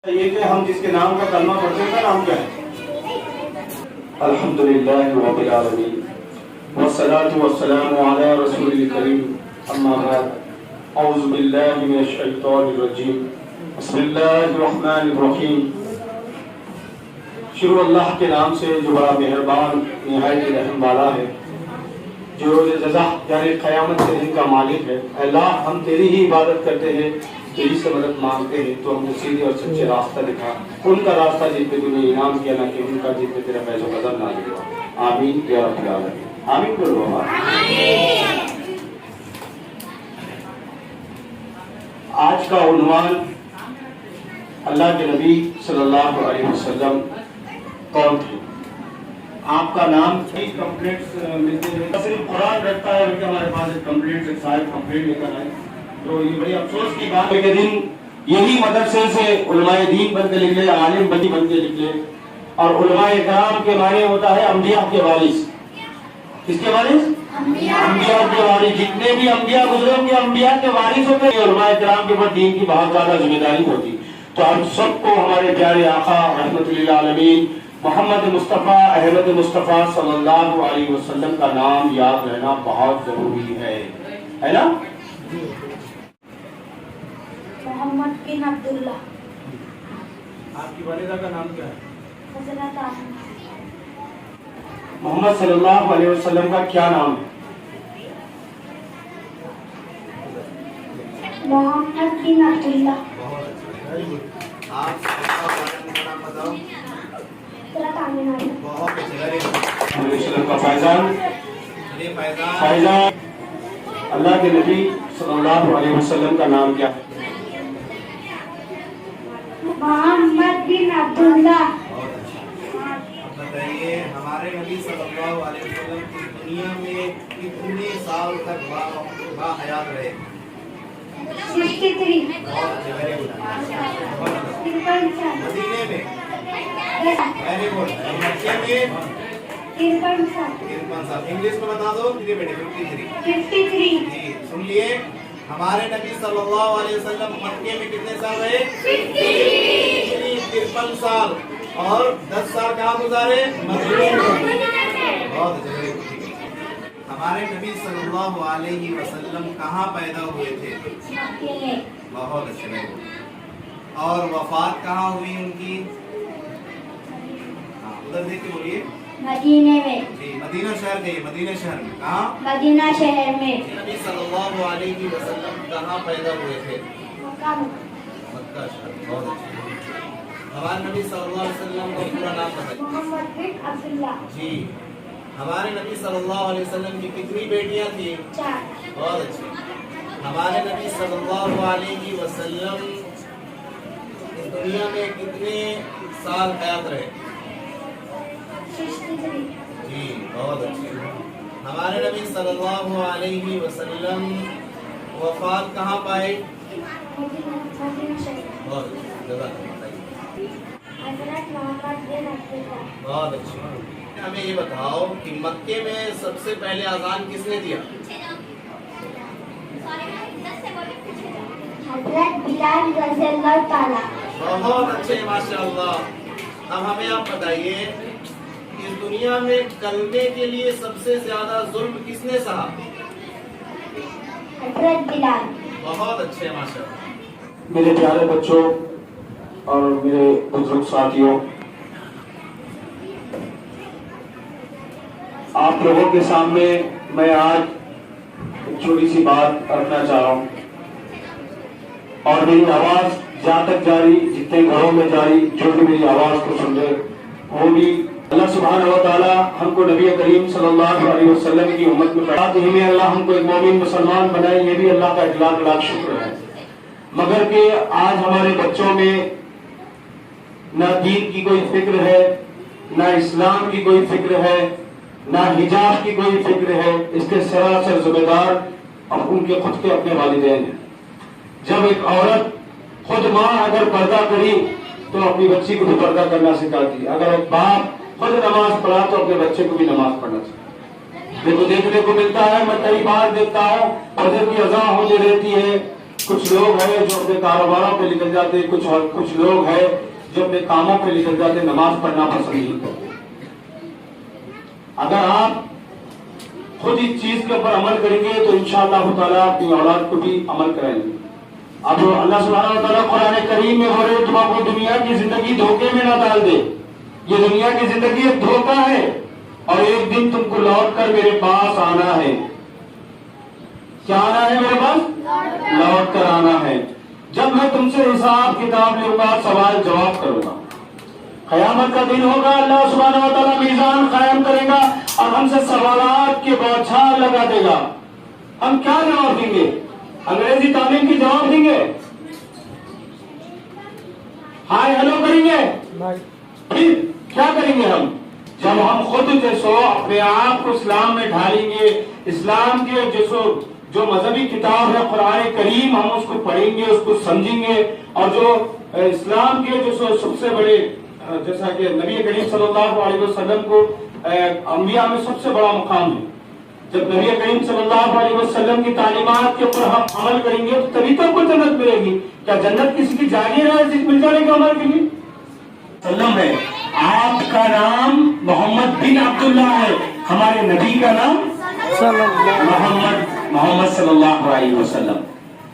یہ کہ ہم جس کے نام کا کلمہ پڑھتے ہیں نام کیا ہے؟ الحمدللہ رب العالمین والصلاة والسلام علی رسول الکریم اما بعد اعوذ باللہ من الشیطان الرجیم بسم اللہ الرحمن الرحیم شروع اللہ کے نام سے جو بڑا مہربان نہایت رحم والا ہے، جو روز جزا یعنی قیامت سے دن کا مالک ہے۔ اللہ ہم تیری ہی عبادت کرتے ہیں، تیری سے مدد مانگتے ہیں، تو ہم کو سیدھے اور سچے راستہ دکھا، ان کا راستہ جن پہ تو نے انعام کیا، نہ کہ ان کا جن پہ تیرا فیض و فضل نازل ہوا۔ آمین یا رب العالمین۔ آمین بولو۔ آج کا عنوان اللہ کے نبی صلی اللہ علیہ وسلم کون تھے؟ آپ کا نام کمپلیٹس ملتے ہیں، صرف قرآن رکھتا ہے کہ ہمارے پاس ایک کمپلیٹ ایک صاحب کمپلیٹ لے کر آئے، تو یہ بڑی افسوس کی بات ہے کہ دن یہی مدرسے سے علماء دین بن کے نکلے، عالم بن کے نکلے، اور علماء کرام کے معنی ہوتا ہے انبیاء کے وارث۔ کس کے وارث؟ انبیاء کے وارث۔ جتنے بھی انبیاء گزرے ہوں گے انبیاء کے وارث ہوتے ہیں، علماء کرام کے اوپر دین کی بہت زیادہ ذمہ داری ہوتی۔ تو ہم سب کو ہمارے پیارے آقا رحمت للعالمین محمد مصطفیٰ احمد مصطفیٰ صلی اللہ علیہ وسلم کا نام یاد رہنا بہت ضروری ہے نا؟ محمد بن عبداللہ۔ آپ کی والدہ کا نام کیا ہے؟ حضرت آمنہ۔ محمد صلی اللہ علیہ وسلم کا کیا نام ہے؟ محمد بن عبداللہ۔ آپ نام بتاؤ۔ حضرت آمنہ۔ بہت اچھا۔ وسلم کا فیضان اللہ کے نبی صلی اللہ علیہ وسلم کا نام کیا ہے؟ محمد بن عبداللہ۔ اب بتائیے ہمارے نبی صلی اللہ علیہ وسلم کی دنیا میں کتنے سال تک باحیات رہے؟ 63۔ مدینے میں ویری گڈ، مکے میں 53 سال۔ 53 سال۔ انگلش میں بتا دو کتنے بیٹے؟ 53۔ جی سن لیے، ہمارے نبی صلی اللہ علیہ وسلم مکے میں کتنے سال رہے؟ 53 سال، اور 10 سال کہاں گزارے؟ مدینے میں۔ بہت اچھا۔ ہمارے نبی صلی اللہ علیہ وسلم کہاں پیدا ہوئے تھے؟ بہت اچھے۔ اور وفات کہاں ہوئی ان کی؟ ادھر دیکھ کے بولیے۔ مدینے میں۔ جی مدینہ شہر گئی، مدینہ شہر میں۔ کہاں؟ مدینہ شہر میں۔ نبی صلی اللہ علیہ وسلم کہاں پیدا ہوئے تھے؟ مکہ میں۔ مکہ شہر۔ بہت اچھا۔ ہمارے نبی صلی اللہ علیہ وسلم کا پورا نام بتائیے۔ محمد بن عبداللہ۔ جی ہمارے نبی صلی اللہ علیہ وسلم کی کتنی بیٹیاں تھیں؟ 4۔ بہت اچھے۔ ہمارے نبی صلی اللہ علیہ وسلم اس دنیا میں کتنے سال حیات رہے؟ 63۔ جی بہت اچھے۔ ہمارے نبی صلی اللہ علیہ وسلم وفات کہاں پائے؟ مدینہ شہر۔ بہت اچھے، جزاک اللہ۔ حضرت محمد بن عبداللہ۔ بہت اچھے۔ ہمیں یہ بتاؤ کہ مکے میں سب سے پہلے اذان کس نے دیا؟ حضرت بلال رضی اللہ تعالیٰ۔ بہت اچھے، ماشاء اللہ۔ اب ہمیں آپ بتائیے، اس دنیا میں کلمے کے لیے سب سے زیادہ ظلم کس نے سہا؟ حضرت بلال۔ بہت اچھے، ماشاء اللہ۔ میرے پیارے بچوں اور میرے بزرگ ساتھیوں، آپ لوگوں کے سامنے میں آج ایک چھوٹی سی بات رکھنا چاہ رہا ہوں، اور میری آواز جہاں تک جاری، جتنے گھروں میں جاری، جو بھی میری آواز کو سن رہے وہ بھی اللہ سبحانہ و تعالی ہم کو نبی کریم صلی اللہ علیہ وسلم کی امت میں پڑھاتے ہی میں اللہ ہم کو ایک مومن مسلمان بنائے، یہ بھی اللہ کا ایک لاکھ لاکھ شکر ہے۔ مگر کہ آج ہمارے بچوں میں نہ دین کی کوئی فکر ہے، نہ اسلام کی کوئی فکر ہے، نہ حجاب کی کوئی فکر ہے، اس کے سراسر ذمہ دار اب ان کے خود کے اپنے والدین ہیں۔ جب ایک عورت خود ماں اگر پردہ کری تو اپنی بچی کو بھی پردہ کرنا سکھاتی، اگر ایک باپ خود نماز پڑھا تو اپنے بچے کو بھی نماز پڑھنا سکھاتی۔ دیکھنے کو ملتا ہے، میں کئی بار دیکھتا ہوں فجر کی اذان ہوتی رہتی ہے، کچھ لوگ ہیں جو اپنے کاروباروں پہ نکل جاتے، کچھ لوگ ہیں جو اپنے کاموں پہ نکل جاتے، نماز پڑھنا پسند نہیں کرتے۔ اگر آپ خود اس چیز کے اوپر عمل کریں گے تو انشاءاللہ تعالیٰ اپنی اولاد کو بھی عمل کرائیں گے۔ اب اللہ سبحانہ و تعالیٰ قرآن کریم میں بولے تم آپ کو دنیا کی زندگی دھوکے میں نہ ڈال دے، یہ دنیا کی زندگی ایک دھوکہ ہے اور ایک دن تم کو لوٹ کر میرے پاس آنا ہے۔ کیا آنا ہے میرے پاس؟ لوٹ کر آنا ہے۔ جب میں تم سے حساب کتاب لوں گا، سوال جواب کروں گا، قیامت کا دن ہوگا، اللہ سبحانہ و تعالیٰ میزان قائم کرے گا اور ہم سے سوالات کے بوچھار لگا دے گا۔ ہم کیا جواب دیں گے؟ انگریزی تعلیم کی جواب دیں گے؟ ہائے ہلو کریں گے؟ پھر کیا کریں گے ہم؟ جب ہم خود جیسو اپنے آپ کو اسلام میں ڈھالیں گے، اسلام کے جیسو جو مذہبی کتاب ہے قرآن کریم، ہم اس کو پڑھیں گے، اس کو سمجھیں گے، اور جو اسلام کے جو سب سے بڑے، جیسا کہ نبی کریم صلی اللہ علیہ وسلم کو انبیاء میں سب سے بڑا مقام ہے، جب نبی کریم صلی اللہ علیہ وسلم کی تعلیمات کے اوپر ہم عمل کریں گے تو تبھی تو ہم کو جنت ملے گی۔ کیا جنت کسی کی جاگیر ہے جس مل جانے کا عمل کے لیے؟ سلم ہے، آپ کا نام محمد بن عبداللہ ہے، ہمارے نبی کا نام محمد صلی اللہ علیہ وسلم۔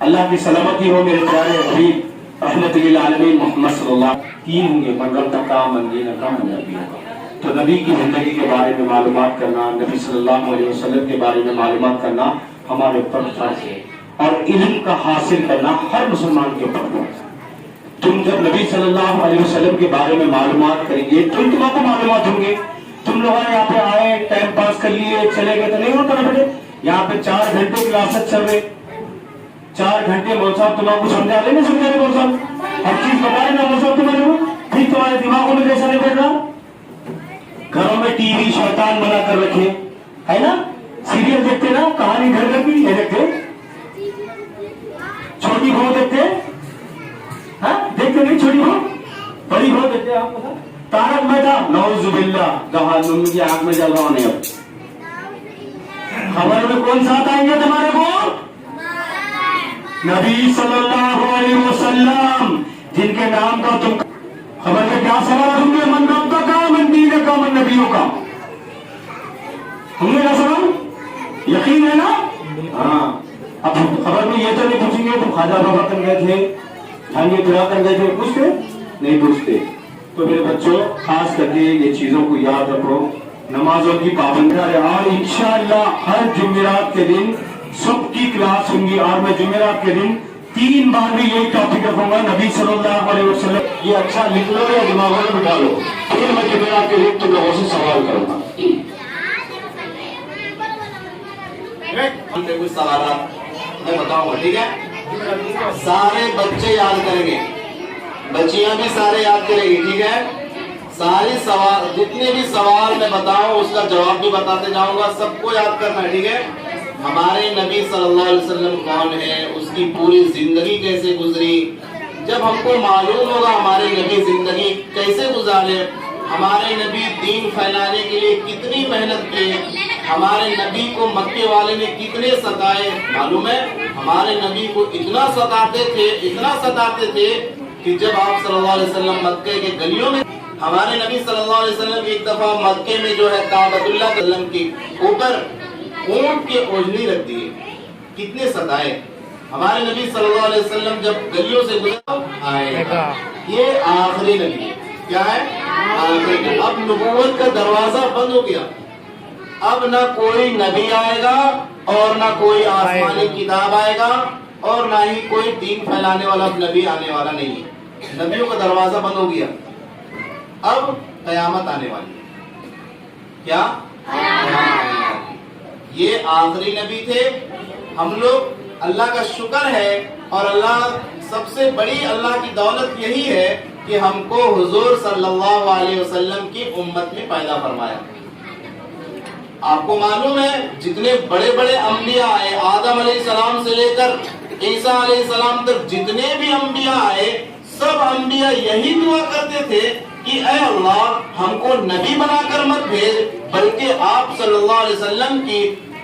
اللہ کی سلامتی ہو میرے پیارے حبیب رحمت للعالمین محمد صلی اللہ علیہ وسلم۔ تین ہوں گے، من رب کا، من دین کا، من نبی کا۔ تو نبی کی زندگی کے بارے میں معلومات کرنا، نبی صلی اللہ علیہ وسلم کے بارے میں معلومات کرنا ہمارے اوپر فرض ہے، اور علم کا حاصل کرنا ہر مسلمان کے اوپر فرض ہے۔ تم جب نبی صلی اللہ علیہ وسلم کے بارے میں معلومات کریں گے تو تمہیں کو معلومات ہوں گے۔ تم لوگ یہاں پہ آئے، ٹائم پاس کر لیے، چلے گئے تو نہیں ہوتا نا بیٹے۔ یہاں پہ 4 گھنٹے کلاسز چل رہے، 4 گھنٹے مول صاحب تم آپ کو سمجھا لیں، نہیں سمجھا رہے مول صاحب، ہر چیز بتا رہے نا مول صاحب تمہارے کو، پھر تمہارے دماغوں میں جیسا نہیں بیٹھ رہا۔ گھروں میں ٹی وی شیطان بنا کر رکھے ہے نا، سیریل دیکھتے نا، کہانی گھر گھر کی یہ دیکھتے، چھوٹی بہو دیکھتے، ہاں دیکھتے نہیں، چھوٹی بہو، بڑی بہو دیکھتے، آپ پتا تارک مہتا، نعوذ باللہ، جہنم کی آگ میں جل رہا ہونے۔ اب خبر میں کون ساتھ آئیں گے تمہارے کو؟ نبی صلی اللہ علیہ وسلم، جن کے نام کا تم خبر میں کیا سوال ہوں گے؟ من رب کا، من دین کا، من نبیوں کا، ہوں گے نا سوال؟ یقین ہے نا؟ ہاں۔ اب خبر میں یہ تو نہیں پوچھیں گے تم خواجہ بابا کر گئے تھے، جھانگے پورا کر گئے تھے، پوچھتے نہیں پوچھتے۔ تو میرے بچوں خاص کر کے یہ چیزوں کو یاد رکھو، نمازوں کی پابندی، اور انشاءاللہ ہر جمعرات کے دن سب کی کلاس ہوں گی، اور میں جمعرات کے دن 3 بار بھی یہی ٹاپک رکھوں گا، نبی صلی اللہ علیہ وسلم۔ یہ اچھا لکھ لو یا دماغوں میں بٹھا لو، پھر میں جمعرات کے دن تم لوگوں سے سوال کروں گا۔ کچھ سوالات میں بتاؤں گا، ٹھیک ہے؟ سارے بچے یاد کریں گے، بچیاں بھی سارے یاد کریں گی، ٹھیک ہے؟ سارے سوال، جتنے بھی سوال میں بتاؤں اس کا جواب بھی بتاتے جاؤں گا، سب کو یاد کرنا ہے، ٹھیک ہے؟ ہمارے نبی صلی اللہ علیہ وسلم کون ہے، اس کی پوری زندگی کیسے گزری، جب ہم کو معلوم ہوگا ہمارے نبی زندگی کیسے گزارے، ہمارے نبی دین پھیلانے کے لیے کتنی محنت کی، ہمارے نبی کو مکے والے نے کتنے ستائے، معلوم ہے ہمارے نبی کو اتنا ستاتے تھے کہ جب آپ صلی اللہ علیہ وسلم مکے کے گلیوں میں، ہمارے نبی صلی اللہ علیہ وسلم ایک دفعہ مکے میں جو ہے کعبۃ اللہ کے وسلم کی اوپر اونٹ کے اوجھنی رکھ دیے، کتنے ستائے۔ ہمارے نبی صلی اللہ علیہ وسلم جب گلیوں سے گزر آئے گا، یہ آخری نبی، کیا ہے؟ آخری نبی۔ اب نبوت کا دروازہ بند ہو گیا، اب نہ کوئی نبی آئے گا اور نہ کوئی آسمانی کتاب آئے گا اور نہ ہی کوئی دین پھیلانے والا نبی آنے والا نہیں ہے، نبیوں کا دروازہ بند ہو گیا۔ اب قیامت آنے والی ہے، کیا؟ یہ آخری نبی تھے۔ ہم لوگ اللہ کا شکر ہے، اور اللہ سب سے بڑی اللہ کی دولت یہی ہے کہ ہم کو حضور صلی اللہ علیہ وسلم کی امت میں پیدا فرمایا۔ آپ کو معلوم ہے جتنے بڑے بڑے انبیاء آئے، آدم علیہ السلام سے لے کر عیسیٰ علیہ السلام تک جتنے بھی انبیاء آئے، سب انبیاء یہی دعا کرتے تھے کہ اے اللہ ہم کو نبی بنا کر مت بھیج، بلکہ آپ صلی اللہ علیہ وسلم کی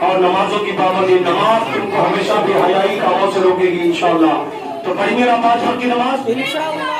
اور نمازوں کی پابندی. نماز تم کو ہمیشہ بھی حیائی کاموں سے روکے گی انشاءاللہ. تو پڑھیں گے نا 5 وقت کی نماز. انشاءاللہ.